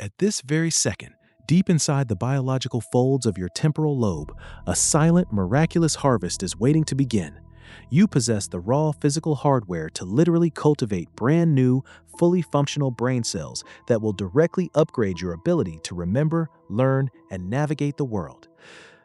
At this very second, deep inside the biological folds of your temporal lobe, a silent, miraculous harvest is waiting to begin. You possess the raw physical hardware to literally cultivate brand new, fully functional brain cells that will directly upgrade your ability to remember, learn, and navigate the world.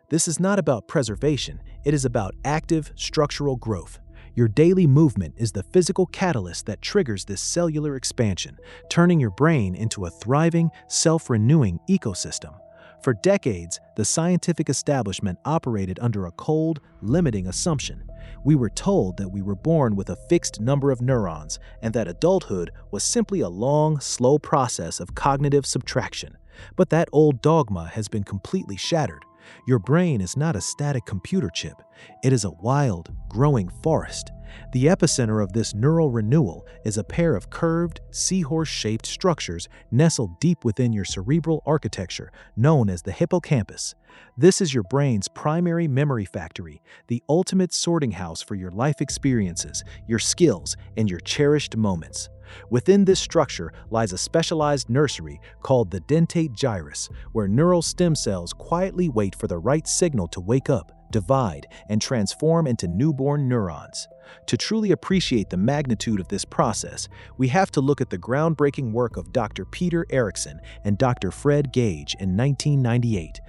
This is not about preservation, it is about active, structural growth. Your daily movement is the physical catalyst that triggers this cellular expansion, turning your brain into a thriving, self-renewing ecosystem. For decades, the scientific establishment operated under a cold, limiting assumption. We were told that we were born with a fixed number of neurons and that adulthood was simply a long, slow process of cognitive subtraction. But that old dogma has been completely shattered. Your brain is not a static computer chip. It is a wild, growing forest. The epicenter of this neural renewal is a pair of curved, seahorse-shaped structures nestled deep within your cerebral architecture, known as the hippocampus. This is your brain's primary memory factory, the ultimate sorting house for your life experiences, your skills, and your cherished moments. Within this structure lies a specialized nursery called the dentate gyrus, where neural stem cells quietly wait for the right signal to wake up, divide, and transform into newborn neurons. To truly appreciate the magnitude of this process, we have to look at the groundbreaking work of Dr. Peter Erickson and Dr. Fred Gage in 1998.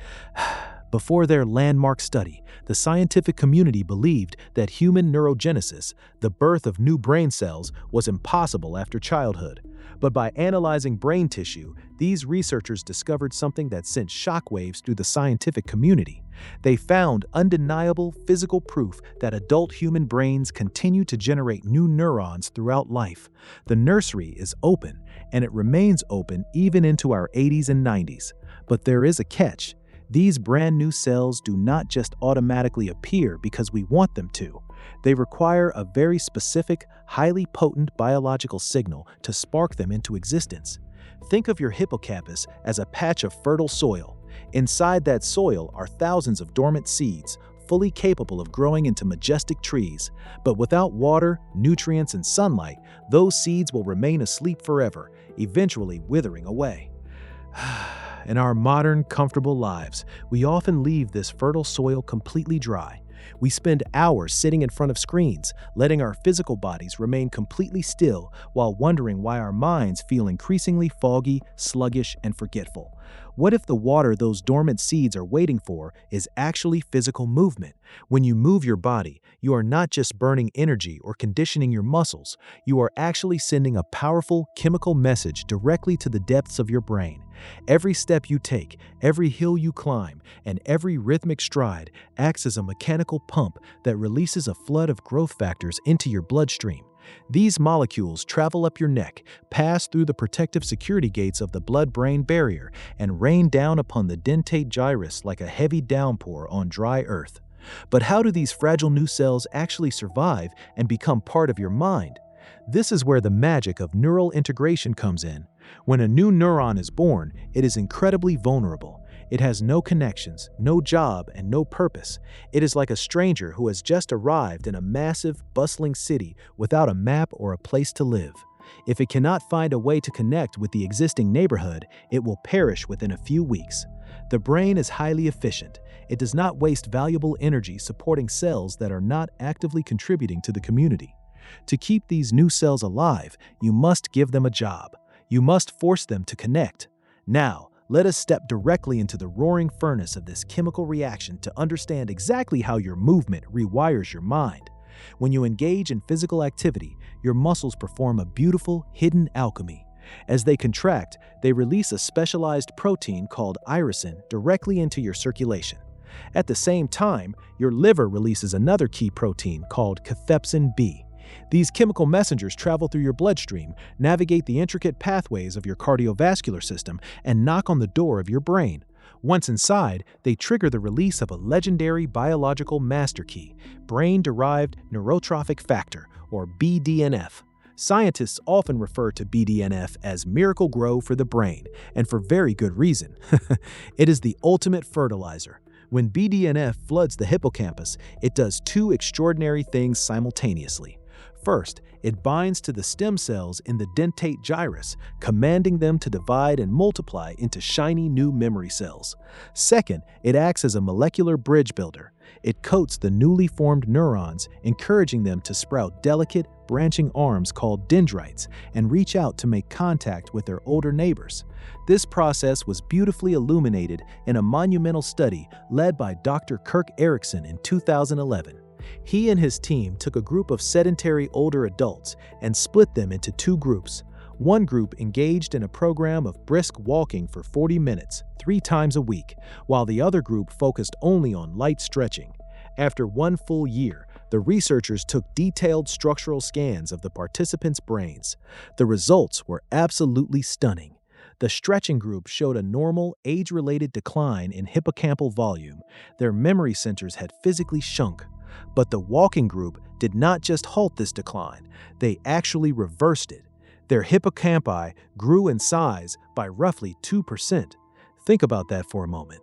Before their landmark study, the scientific community believed that human neurogenesis, the birth of new brain cells, was impossible after childhood. But by analyzing brain tissue, these researchers discovered something that sent shockwaves through the scientific community. They found undeniable physical proof that adult human brains continue to generate new neurons throughout life. The nursery is open, and it remains open even into our 80s and 90s. But there is a catch. These brand new cells do not just automatically appear because we want them to. They require a very specific, highly potent biological signal to spark them into existence. Think of your hippocampus as a patch of fertile soil. Inside that soil are thousands of dormant seeds, fully capable of growing into majestic trees. But without water, nutrients, and sunlight, those seeds will remain asleep forever, eventually withering away. In our modern, comfortable lives, we often leave this fertile soil completely dry. We spend hours sitting in front of screens, letting our physical bodies remain completely still while wondering why our minds feel increasingly foggy, sluggish, and forgetful. What if the water those dormant seeds are waiting for is actually physical movement? When you move your body, you are not just burning energy or conditioning your muscles, you are actually sending a powerful chemical message directly to the depths of your brain. Every step you take, every hill you climb, and every rhythmic stride acts as a mechanical pump that releases a flood of growth factors into your bloodstream. These molecules travel up your neck, pass through the protective security gates of the blood-brain barrier, and rain down upon the dentate gyrus like a heavy downpour on dry earth. But how do these fragile new cells actually survive and become part of your mind? This is where the magic of neural integration comes in. When a new neuron is born, it is incredibly vulnerable. It has no connections, no job, and no purpose. It is like a stranger who has just arrived in a massive, bustling city without a map or a place to live. If it cannot find a way to connect with the existing neighborhood, it will perish within a few weeks. The brain is highly efficient. It does not waste valuable energy supporting cells that are not actively contributing to the community. To keep these new cells alive, you must give them a job. You must force them to connect. Now, let us step directly into the roaring furnace of this chemical reaction to understand exactly how your movement rewires your mind. When you engage in physical activity, your muscles perform a beautiful, hidden alchemy. As they contract, they release a specialized protein called irisin directly into your circulation. At the same time, your liver releases another key protein called cathepsin B. These chemical messengers travel through your bloodstream, navigate the intricate pathways of your cardiovascular system, and knock on the door of your brain. Once inside, they trigger the release of a legendary biological master key, brain-derived neurotrophic factor, or BDNF. Scientists often refer to BDNF as miracle grow for the brain, and for very good reason. It is the ultimate fertilizer. When BDNF floods the hippocampus, it does two extraordinary things simultaneously. First, it binds to the stem cells in the dentate gyrus, commanding them to divide and multiply into shiny new memory cells. Second, it acts as a molecular bridge builder. It coats the newly formed neurons, encouraging them to sprout delicate, branching arms called dendrites and reach out to make contact with their older neighbors. This process was beautifully illuminated in a monumental study led by Dr. Kirk Erickson in 2011. He and his team took a group of sedentary older adults and split them into two groups. One group engaged in a program of brisk walking for 40 minutes, 3 times a week, while the other group focused only on light stretching. After 1 full year, the researchers took detailed structural scans of the participants' brains. The results were absolutely stunning. The stretching group showed a normal, age-related decline in hippocampal volume. Their memory centers had physically shrunk. But the walking group did not just halt this decline, they actually reversed it. Their hippocampi grew in size by roughly 2%. Think about that for a moment.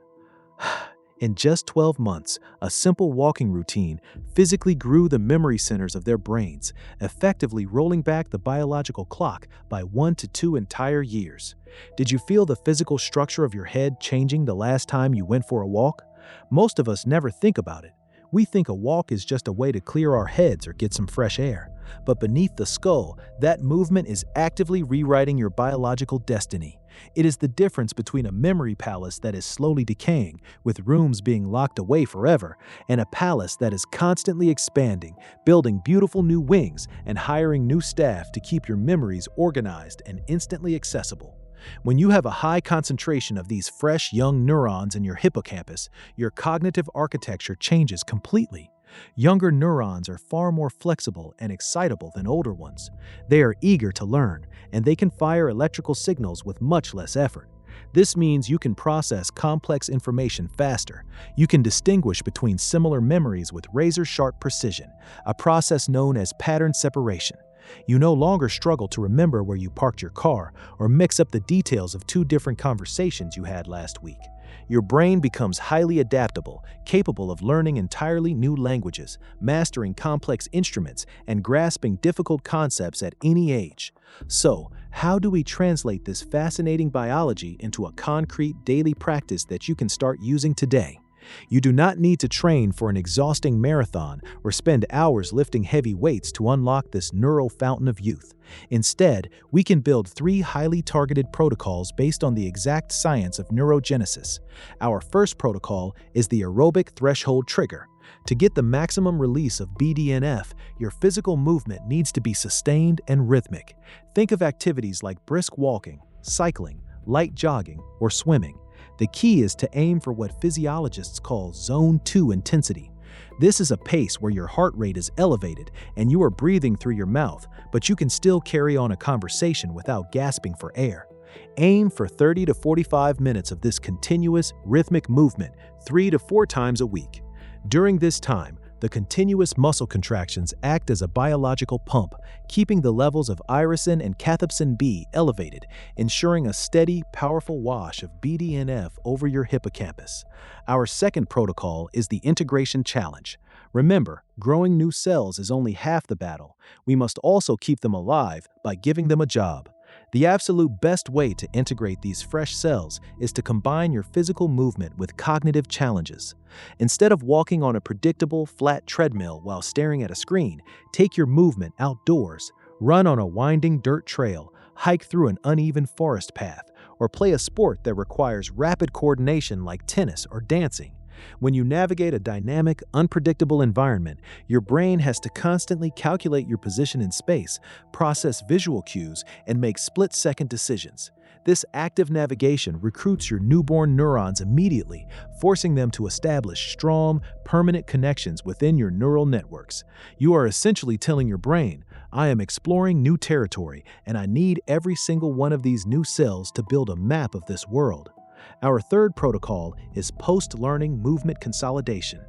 In just 12 months, a simple walking routine physically grew the memory centers of their brains, effectively rolling back the biological clock by 1 to 2 entire years. Did you feel the physical structure of your head changing the last time you went for a walk? Most of us never think about it. We think a walk is just a way to clear our heads or get some fresh air. But beneath the skull, that movement is actively rewriting your biological destiny. It is the difference between a memory palace that is slowly decaying, with rooms being locked away forever, and a palace that is constantly expanding, building beautiful new wings, and hiring new staff to keep your memories organized and instantly accessible. When you have a high concentration of these fresh, young neurons in your hippocampus, your cognitive architecture changes completely. Younger neurons are far more flexible and excitable than older ones. They are eager to learn, and they can fire electrical signals with much less effort. This means you can process complex information faster. You can distinguish between similar memories with razor-sharp precision, a process known as pattern separation. You no longer struggle to remember where you parked your car or mix up the details of 2 different conversations you had last week. Your brain becomes highly adaptable, capable of learning entirely new languages, mastering complex instruments, and grasping difficult concepts at any age. So, how do we translate this fascinating biology into a concrete daily practice that you can start using today? You do not need to train for an exhausting marathon or spend hours lifting heavy weights to unlock this neural fountain of youth. Instead, we can build 3 highly targeted protocols based on the exact science of neurogenesis. Our first protocol is the aerobic threshold trigger. To get the maximum release of BDNF, your physical movement needs to be sustained and rhythmic. Think of activities like brisk walking, cycling, light jogging, or swimming. The key is to aim for what physiologists call Zone 2 intensity. This is a pace where your heart rate is elevated and you are breathing through your mouth, but you can still carry on a conversation without gasping for air. Aim for 30 to 45 minutes of this continuous, rhythmic movement 3 to 4 times a week. During this time, the continuous muscle contractions act as a biological pump, keeping the levels of irisin and cathepsin B elevated, ensuring a steady, powerful wash of BDNF over your hippocampus. Our second protocol is the integration challenge. Remember, growing new cells is only half the battle. We must also keep them alive by giving them a job. The absolute best way to integrate these fresh cells is to combine your physical movement with cognitive challenges. Instead of walking on a predictable, flat treadmill while staring at a screen, take your movement outdoors. Run on a winding dirt trail, hike through an uneven forest path, or play a sport that requires rapid coordination like tennis or dancing. When you navigate a dynamic, unpredictable environment, your brain has to constantly calculate your position in space, process visual cues, and make split-second decisions. This active navigation recruits your newborn neurons immediately, forcing them to establish strong, permanent connections within your neural networks. You are essentially telling your brain, I am exploring new territory, and I need every single one of these new cells to build a map of this world. Our third protocol is post-learning movement consolidation.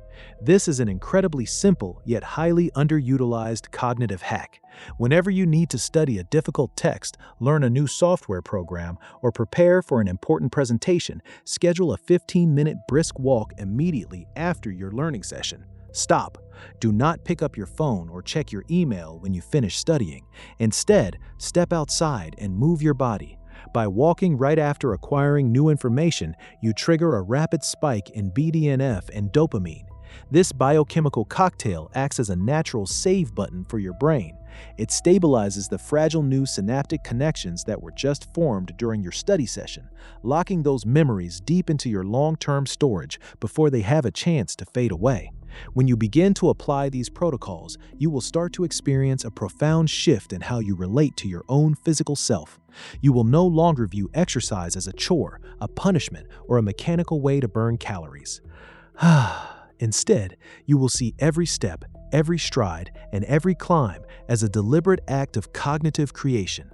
This is an incredibly simple yet highly underutilized cognitive hack. Whenever you need to study a difficult text, learn a new software program, or prepare for an important presentation, schedule a 15-minute brisk walk immediately after your learning session. Stop. Do not pick up your phone or check your email when you finish studying. Instead, step outside and move your body. By walking right after acquiring new information, you trigger a rapid spike in BDNF and dopamine. This biochemical cocktail acts as a natural save button for your brain. It stabilizes the fragile new synaptic connections that were just formed during your study session, locking those memories deep into your long-term storage before they have a chance to fade away. When you begin to apply these protocols, you will start to experience a profound shift in how you relate to your own physical self. You will no longer view exercise as a chore, a punishment, or a mechanical way to burn calories. Instead, you will see every step, every stride, and every climb as a deliberate act of cognitive creation.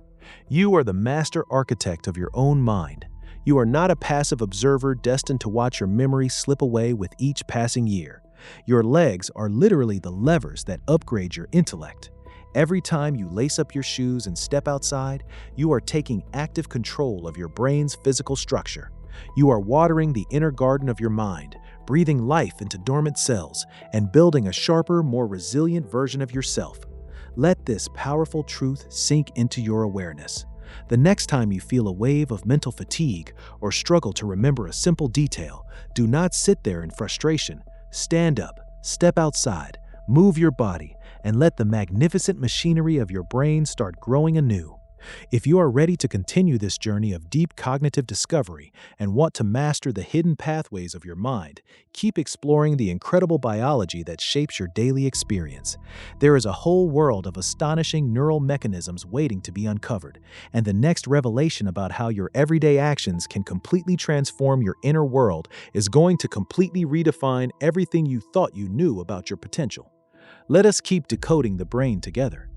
You are the master architect of your own mind. You are not a passive observer destined to watch your memory slip away with each passing year. Your legs are literally the levers that upgrade your intellect. Every time you lace up your shoes and step outside, you are taking active control of your brain's physical structure. You are watering the inner garden of your mind, breathing life into dormant cells, and building a sharper, more resilient version of yourself. Let this powerful truth sink into your awareness. The next time you feel a wave of mental fatigue or struggle to remember a simple detail, do not sit there in frustration. Stand up, step outside, move your body, and let the magnificent machinery of your brain start growing anew. If you are ready to continue this journey of deep cognitive discovery and want to master the hidden pathways of your mind, keep exploring the incredible biology that shapes your daily experience. There is a whole world of astonishing neural mechanisms waiting to be uncovered, and the next revelation about how your everyday actions can completely transform your inner world is going to completely redefine everything you thought you knew about your potential. Let us keep decoding the brain together.